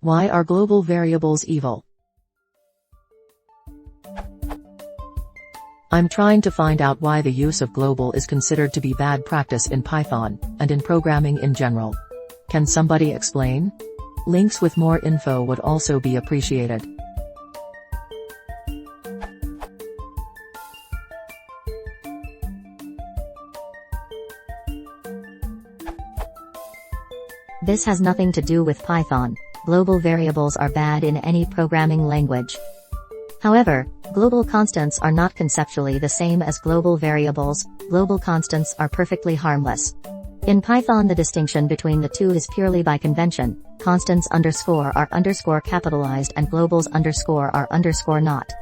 Why are global variables evil? I'm trying to find out why the use of global is considered to be bad practice in Python, and in programming in general. Can somebody explain? Links with more info would also be appreciated. This has nothing to do with Python. Global variables are bad in any programming language. However, global constants are not conceptually the same as global variables. Global constants are perfectly harmless. In Python, the distinction between the two is purely by convention. Constants are capitalized and globals are not.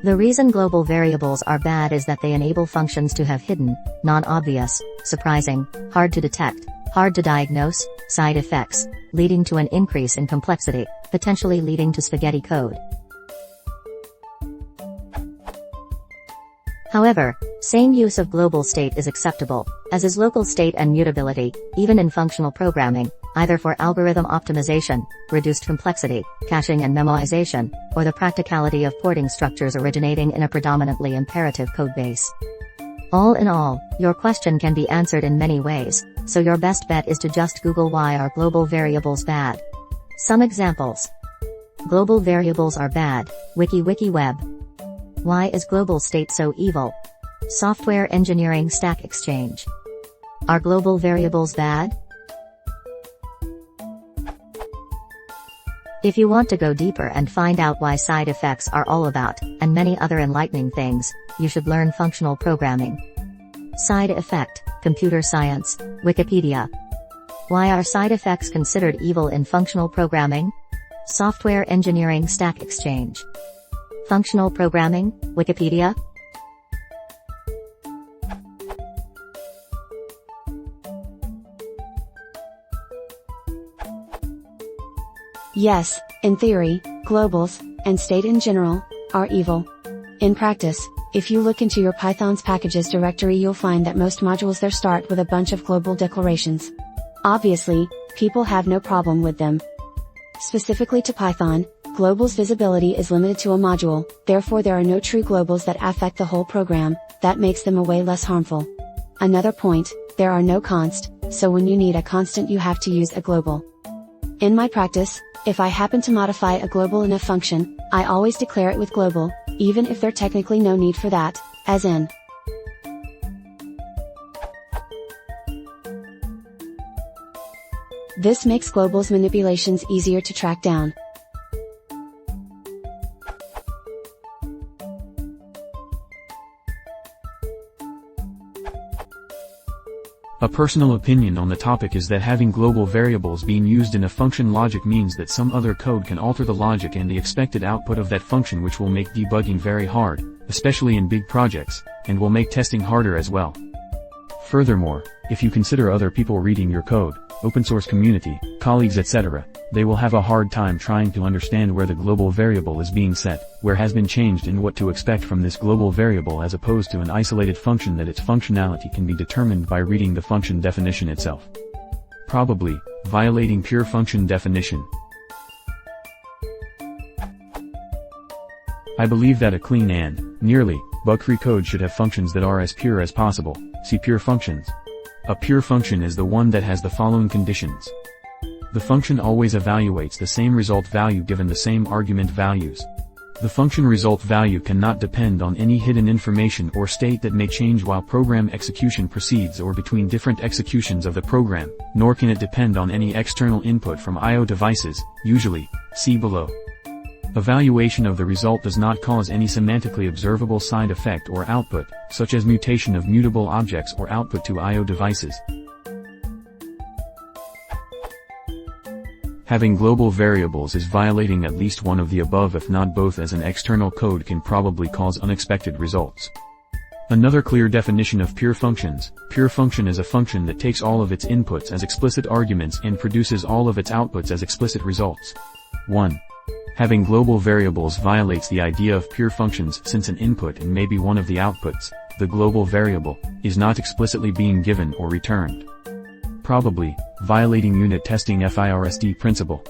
The reason global variables are bad is that they enable functions to have hidden, non-obvious, surprising, hard to detect, hard to diagnose, side effects, leading to an increase in complexity, potentially leading to spaghetti code. However, same use of global state is acceptable, as is local state and mutability, even in functional programming, either for algorithm optimization, reduced complexity, caching and memoization, or the practicality of porting structures originating in a predominantly imperative codebase. All in all, your question can be answered in many ways, so your best bet is to just Google why are global variables bad. Some examples. Global variables are bad. Wiki web. Why is global state so evil? Software engineering stack exchange. Are global variables bad? If you want to go deeper and find out why side effects are all about, and many other enlightening things, you should learn functional programming. Side effect, computer science, Wikipedia. Why are side effects considered evil in functional programming? Software engineering stack exchange. Functional programming, Wikipedia. Yes, in theory, globals, and state in general, are evil. In practice, if you look into your Python's packages directory, you'll find that most modules there start with a bunch of global declarations. Obviously, people have no problem with them. Specifically to Python, globals visibility is limited to a module, therefore there are no true globals that affect the whole program. That makes them a way less harmful. Another point, there are no const, so when you need a constant you have to use a global. In my practice, if I happen to modify a global in a function, I always declare it with global, even if there technically no need for that, as in. This makes globals manipulations easier to track down. A personal opinion on the topic is that having global variables being used in a function logic means that some other code can alter the logic and the expected output of that function, which will make debugging very hard, especially in big projects, and will make testing harder as well. Furthermore, if you consider other people reading your code, open source community, colleagues etc., they will have a hard time trying to understand where the global variable is being set, where has been changed, and what to expect from this global variable, as opposed to an isolated function that its functionality can be determined by reading the function definition itself. Probably violating pure function definition. I believe that a clean and nearly bug-free code should have functions that are as pure as possible. See pure functions. A pure function is the one that has the following conditions. The function always evaluates the same result value given the same argument values. The function result value cannot depend on any hidden information or state that may change while program execution proceeds or between different executions of the program, nor can it depend on any external input from I/O devices, usually, see below. Evaluation of the result does not cause any semantically observable side effect or output, such as mutation of mutable objects or output to I/O devices. Having global variables is violating at least one of the above, if not both, as an external code can probably cause unexpected results. Another clear definition of pure functions. Pure function is a function that takes all of its inputs as explicit arguments and produces all of its outputs as explicit results. 1. Having global variables violates the idea of pure functions, since an input and maybe one of the outputs, the global variable, is not explicitly being given or returned. Probably violating unit testing FIRST principle.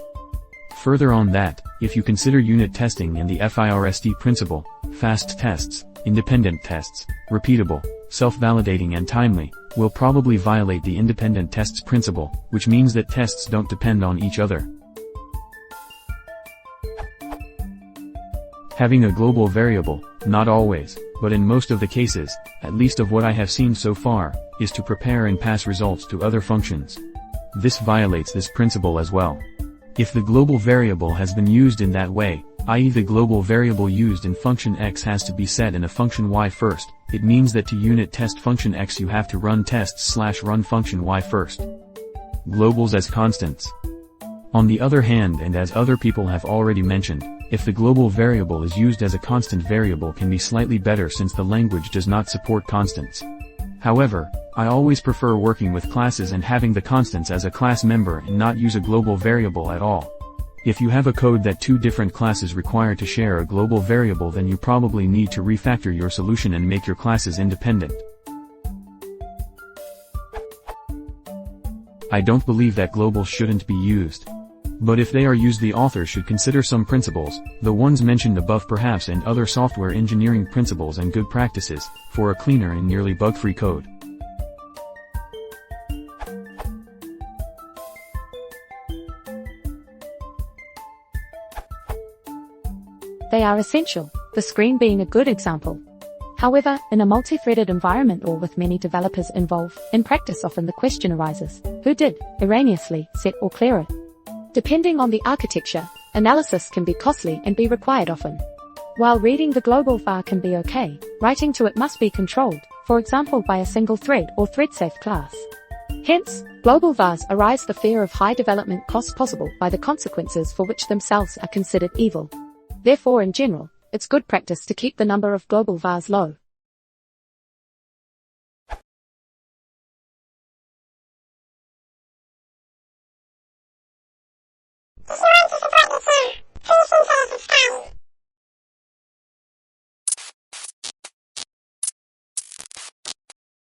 Further on that, if you consider unit testing and the FIRST principle, fast tests, independent tests, repeatable, self-validating and timely, will probably violate the independent tests principle, which means that tests don't depend on each other. Having a global variable, not always, but in most of the cases, at least of what I have seen so far, is to prepare and pass results to other functions. This violates this principle as well. If the global variable has been used in that way, i.e. the global variable used in function x has to be set in a function y first, it means that to unit test function x you have to run tests/run function y first. Globals as constants. On the other hand, and as other people have already mentioned, if the global variable is used as a constant variable can be slightly better since the language does not support constants. However, I always prefer working with classes and having the constants as a class member and not use a global variable at all. If you have a code that two different classes require to share a global variable, then you probably need to refactor your solution and make your classes independent. I don't believe that globals shouldn't be used. But if they are used, the author should consider some principles, the ones mentioned above perhaps, and other software engineering principles and good practices, for a cleaner and nearly bug-free code. They are essential, the screen being a good example. However, in a multi-threaded environment or with many developers involved, in practice often the question arises, who did, erroneously, set or clear it? Depending on the architecture, analysis can be costly and be required often. While reading the global var can be okay, writing to it must be controlled, for example by a single thread or thread-safe class. Hence, global vars arise the fear of high development costs possible by the consequences for which themselves are considered evil. Therefore, in general, it's good practice to keep the number of global vars low.